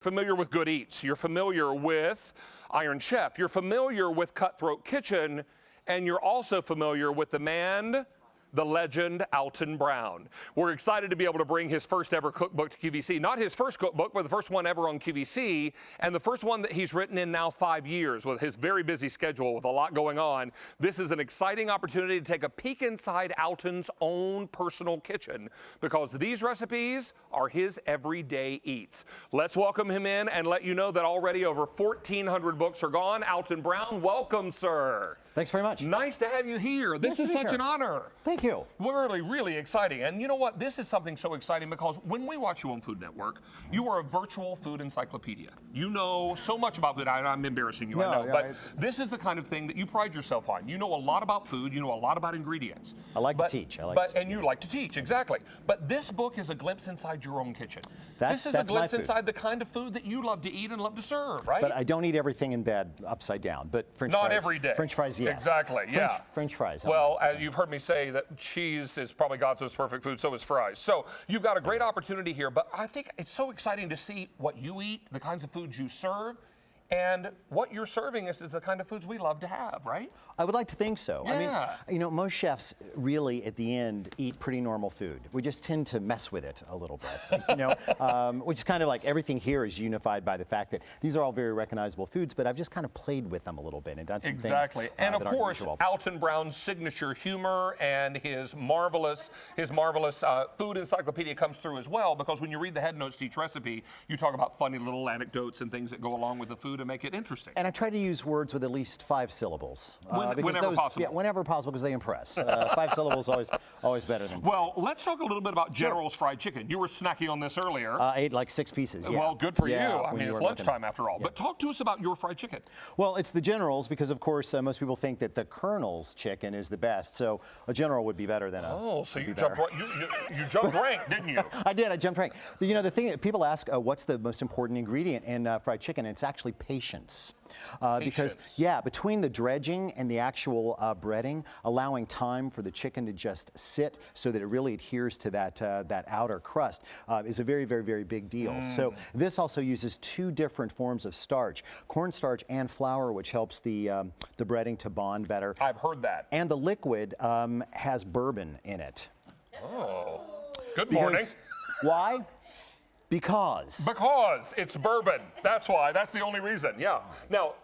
Familiar with Good Eats, you're familiar with Iron Chef, you're familiar with Cutthroat Kitchen, and you're also familiar with the man, the legend, Alton Brown. We're excited to be able to bring his first ever cookbook to QVC. Not his first cookbook, but the first one ever on QVC, and the first one that he's written in now 5 years with his very busy schedule with a lot going on. This is an exciting opportunity to take a peek inside Alton's own personal kitchen because these recipes are his everyday eats. Let's welcome him in and let you know that already over 1,400 books are gone. Alton Brown, welcome, sir. Thanks very much. Nice to have you here. This is such an honor. Thank you. Really, really exciting. And you know what? This is something so exciting because when we watch you on Food Network, you are a virtual food encyclopedia. You know so much about food. I'm embarrassing you, I know. But this is the kind of thing that you pride yourself on. You know a lot about food. You know a lot about ingredients. I like to teach. And you like to teach, exactly. But this book is a glimpse inside your own kitchen. This is a glimpse inside the kind of food that you love to eat and love to serve, right? But I don't eat everything in bed upside down. But French fries. Not every day. French fries, yes. Exactly, yeah. French fries. Well, as you've heard me say that cheese is probably God's most perfect food, so is fries. So you've got a great opportunity here, but I think it's so exciting to see what you eat, the kinds of foods you serve, and what you're serving is the kind of foods we love to have, right? I would like to think so. Yeah. I mean, you know, most chefs really, at the end, eat pretty normal food. We just tend to mess with it a little bit, you know, which is kind of like everything here is unified by the fact that these are all very recognizable foods, but I've just kind of played with them a little bit and done some things and of that aren't course, usual. Alton Brown's signature humor and his marvelous food encyclopedia comes through as well, because when you read the head notes to each recipe, you talk about funny little anecdotes and things that go along with the food to make it interesting. And I try to use words with at least 5 syllables. Whenever possible. Yeah, whenever possible, because they impress. 5 syllables always better than 5. Well, let's talk a little bit about General's fried chicken. You were snacking on this earlier. I ate like 6 pieces, yeah. Well, good for you. Yeah, I mean, it's lunchtime after all. Yeah. But talk to us about your fried chicken. Well, it's the General's because, of course, most people think that the Colonel's chicken is the best. So a General would be better than a... Oh, so you jumped rank, didn't you? I did. I jumped rank. You know, the thing that people ask, what's the most important ingredient in fried chicken? And it's actually patience. Because, yeah, between the dredging and the actual breading, allowing time for the chicken to just sit so that it really adheres to that outer crust is a very, very, very big deal. So this also uses 2 different forms of starch, cornstarch and flour, which helps the breading to bond better. I've heard that. And the liquid has bourbon in it. Oh, good morning. Why? Because it's bourbon. That's why. That's the only reason. Yeah. Now,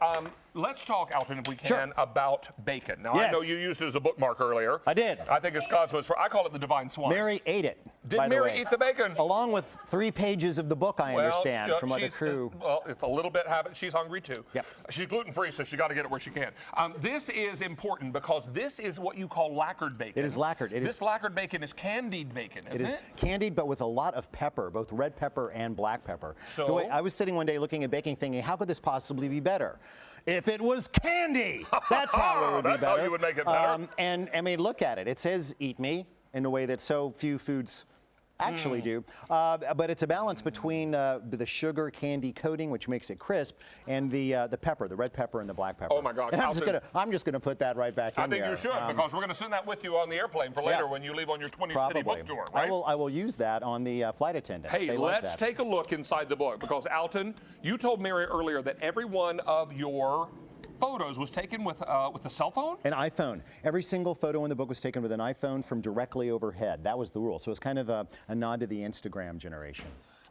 let's talk, Alton, if we can, about bacon. Now, I know you used it as a bookmark earlier. I did. I think it's God's most. I call it the divine swine. Mary ate it. Did Mary eat the bacon? Along with 3 pages of the book, I understand, from other crew. Well, it's a little bit habit. She's hungry too. Yep. She's gluten-free, so she got to get it where she can. This is important because this is what you call lacquered bacon. It is lacquered. This lacquered bacon is candied bacon, isn't it? It is candied, but with a lot of pepper, both red pepper and black pepper. So the way I was sitting one day looking at baking, thinking, how could this possibly be better? If it was candy, that's how it would be better. That's how you would make it better. And I mean, look at it. It says "eat me" in a way that so few foods actually do. But it's a balance between the sugar candy coating, which makes it crisp, and the pepper, the red pepper and the black pepper. Oh my gosh! I'm just gonna put that right back in there. I think you should, because we're going to send that with you on the airplane for later when you leave on your 20-city book tour, right? I will use that on the flight attendants. Hey, let's take a look inside the book, because Alton, you told Mary earlier that every one of your photos was taken with a cell phone? An iPhone. Every single photo in the book was taken with an iPhone from directly overhead. That was the rule. So it's kind of a nod to the Instagram generation.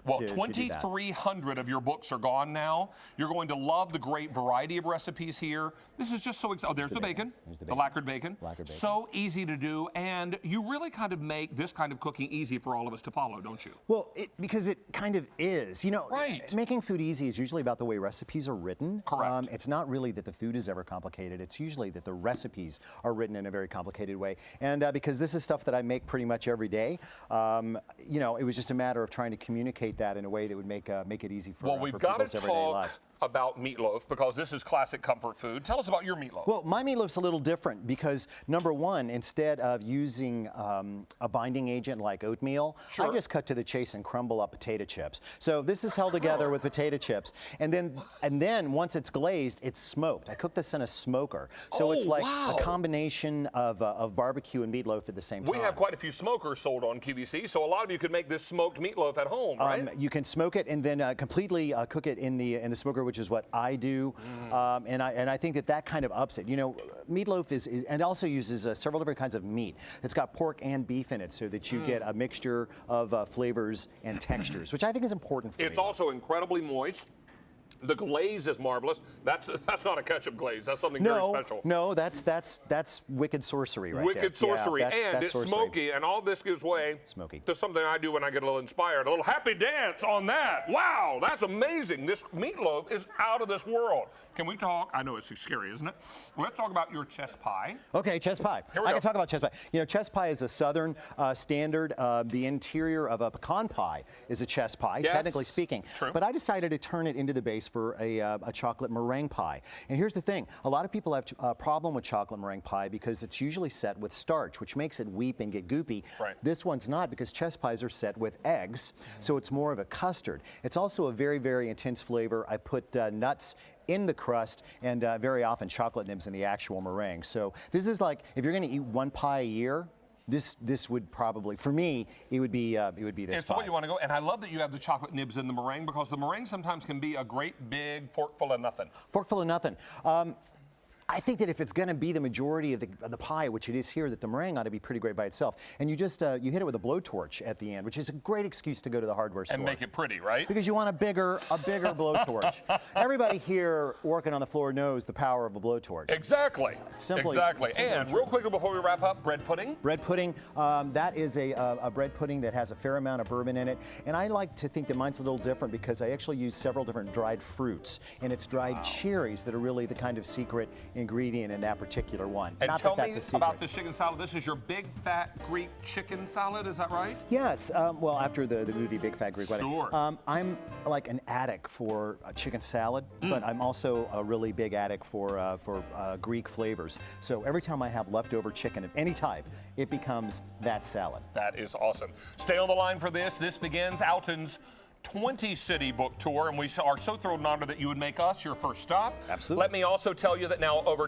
Well, 2,300 of your books are gone now. You're going to love the great variety of recipes here. This is just so exciting. Oh, there's the bacon. The lacquered bacon. So easy to do, and you really kind of make this kind of cooking easy for all of us to follow, don't you? Well, because it kind of is. You know, making food easy is usually about the way recipes are written. Correct. It's not really that the food is ever complicated. It's usually that the recipes are written in a very complicated way. And because this is stuff that I make pretty much every day, you know, it was just a matter of trying to communicate that in a way that would make it easy for Well, we've got to talk about meatloaf, because this is classic comfort food. Tell us about your meatloaf. Well, my meatloaf's a little different because, number one, instead of using a binding agent like oatmeal, I just cut to the chase and crumble up potato chips. So this is held together with potato chips, and then once it's glazed, it's smoked. I cook this in a smoker, so it's like a combination of barbecue and meatloaf at the same time. We have quite a few smokers sold on QVC, so a lot of you could make this smoked meatloaf at home, right? You can smoke it and then completely cook it in the smoker, which is what I do. And I think that kind of ups it. You know, meatloaf is and also uses several different kinds of meat. It's got pork and beef in it, so that you get a mixture of flavors and textures, which I think is important for It's me. also incredibly moist. The glaze is marvelous. That's not a ketchup glaze. That's something very special. No, that's wicked sorcery right there. Wicked sorcery. Yeah, and that's it's sorcery. smoky, and all this gives way to something I do when I get a little inspired. A little happy dance on that. Wow, that's amazing. This meatloaf is out of this world. Can we talk? I know it's scary, isn't it? Let's talk about your chess pie. Okay, chess pie. I can talk about chess pie. You know, chess pie is a southern standard. The interior of a pecan pie is a chess pie, technically speaking. True. But I decided to turn it into the base for a chocolate meringue pie. And here's the thing. A lot of people have a problem with chocolate meringue pie because it's usually set with starch, which makes it weep and get goopy. Right. This one's not, because chess pies are set with eggs, so it's more of a custard. It's also a very, very intense flavor. I put nuts in the crust, and very often chocolate nibs in the actual meringue. So this is like, if you're going to eat one pie a year, this would probably, for me, it would be this It's pie. what you want to go. And I love that you have the chocolate nibs in the meringue, because the meringue sometimes can be a great big forkful of nothing. Forkful of nothing. I think that if it's going to be the majority of the pie, which it is here, that the meringue ought to be pretty great by itself. And you just you hit it with a blowtorch at the end, which is a great excuse to go to the hardware store. And make it pretty, right? Because you want a bigger blowtorch. Everybody here working on the floor knows the power of a blowtorch. Exactly. Simply And real quickly before we wrap up, bread pudding. Bread pudding, that is a bread pudding that has a fair amount of bourbon in it. And I like to think that mine's a little different because I actually use several different dried fruits. And it's dried cherries that are really the kind of secret ingredient in that particular one. And Not tell that me that's a secret. about this chicken salad. This is your big fat Greek chicken salad, is that right? Yes. Well, after the movie Big Fat Greek Wedding. Sure. I'm like an addict for chicken salad, but I'm also a really big addict for Greek flavors. So every time I have leftover chicken of any type, it becomes that salad. That is awesome. Stay on the line for this. This begins Alton's 20-city book tour, and we are so thrilled and honored that you would make us your first stop. Absolutely. Let me also tell you that now over